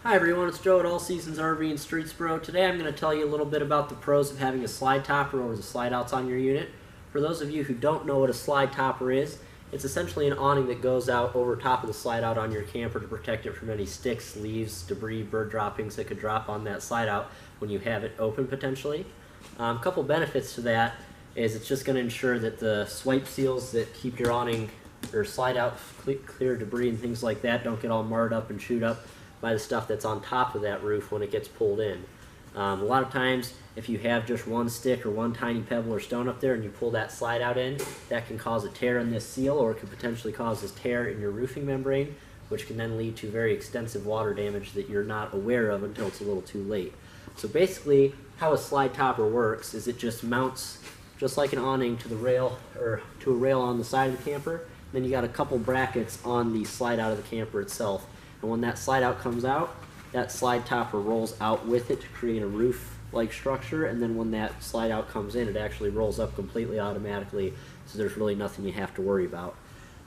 Hi everyone, it's Joe at All Seasons RV in Streetsboro. Today I'm going to tell you a little bit about the pros of having a slide topper over the slide outs on your unit. For those of you who don't know what a slide topper is, it's essentially an awning that goes out over top of the slide out on your camper to protect it from any sticks, leaves, debris, bird droppings that could drop on that slide out when you have it open potentially. A couple benefits to that is it's just going to ensure that the swipe seals that keep your awning or slide out clear debris and things like that don't get all marred up and chewed up by the stuff that's on top of that roof when it gets pulled in. A lot of times, if you have just one stick or one tiny pebble or stone up there and you pull that slide out in, that can cause a tear in this seal, or it could potentially cause a tear in your roofing membrane, which can then lead to very extensive water damage that you're not aware of until it's a little too late. So basically, how a slide topper works is it just mounts just like an awning to the rail, or to a rail on the side of the camper. Then you got a couple brackets on the slide out of the camper itself. And when that slide out comes out, that slide topper rolls out with it to create a roof-like structure, and then when that slide out comes in, it actually rolls up completely automatically, so there's really nothing you have to worry about.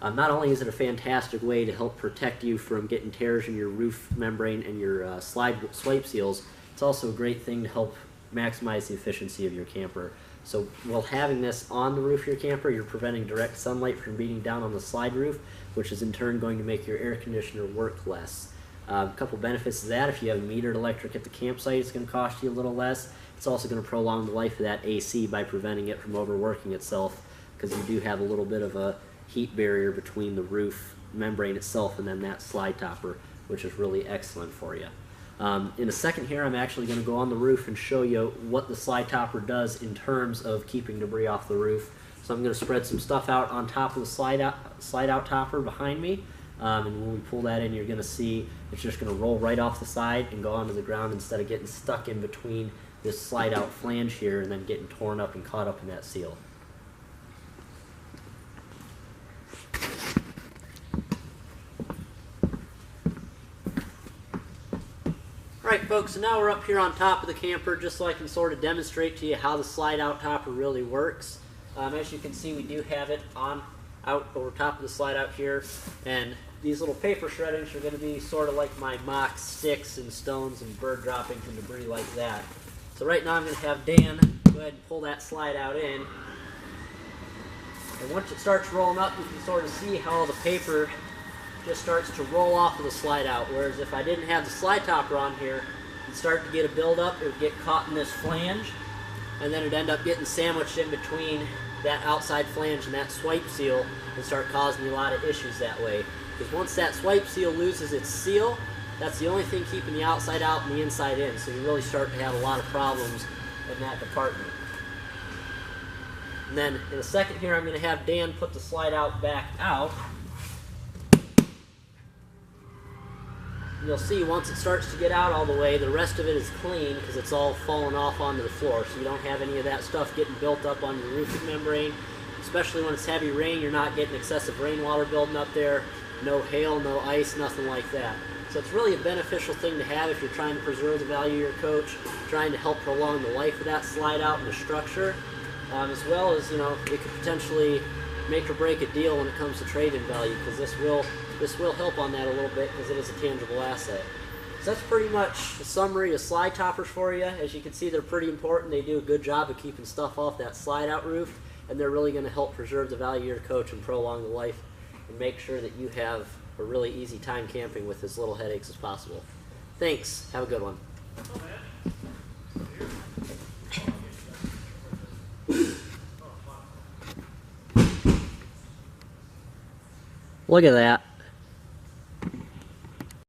Not only is it a fantastic way to help protect you from getting tears in your roof membrane and your swipe seals, it's also a great thing to help maximize the efficiency of your camper. So while having this on the roof of your camper, you're preventing direct sunlight from beating down on the slide roof, which is in turn going to make your air conditioner work less. A couple benefits to that: if you have metered electric at the campsite, it's going to cost you a little less. It's also going to prolong the life of that AC by preventing it from overworking itself, because you do have a little bit of a heat barrier between the roof membrane itself and then that slide topper, which is really excellent for you. In a second here, I'm actually going to go on the roof and show you what the slide topper does in terms of keeping debris off the roof. So I'm going to spread some stuff out on top of the slide out topper behind me, and when we pull that in, you're going to see it's just going to roll right off the side and go onto the ground instead of getting stuck in between this slide out flange here and then getting torn up and caught up in that seal. Alright folks, so now we're up here on top of the camper just so I can sort of demonstrate to you how the slide out topper really works. As you can see, we do have it out over top of the slide out here, and these little paper shreddings are going to be sort of like my mock sticks and stones and bird droppings and debris like that. So right now I'm going to have Dan go ahead and pull that slide out in, and once it starts rolling up, you can sort of see how the paper just starts to roll off of the slide out, whereas if I didn't have the slide topper on here, you'd start to get a buildup. It would get caught in this flange, and then it'd end up getting sandwiched in between that outside flange and that swipe seal and start causing you a lot of issues that way. Because once that swipe seal loses its seal, that's the only thing keeping the outside out and the inside in, so you really start to have a lot of problems in that department. And then in a second here, I'm going to have Dan put the slide out back out. You'll see once it starts to get out all the way, the rest of it is clean because it's all fallen off onto the floor, so you don't have any of that stuff getting built up on your roofing membrane. Especially when it's heavy rain, you're not getting excessive rainwater building up there. No hail, no ice, nothing like that. So it's really a beneficial thing to have if you're trying to preserve the value of your coach, trying to help prolong the life of that slide out and the structure, as well as, you know, it could potentially make or break a deal when it comes to trade-in value, because this will help on that a little bit because it is a tangible asset. So that's pretty much a summary of slide toppers for you. As you can see, they're pretty important. They do a good job of keeping stuff off that slide out roof, and they're really going to help preserve the value of your coach and prolong the life and make sure that you have a really easy time camping with as little headaches as possible. Thanks. Have a good one. Look at that.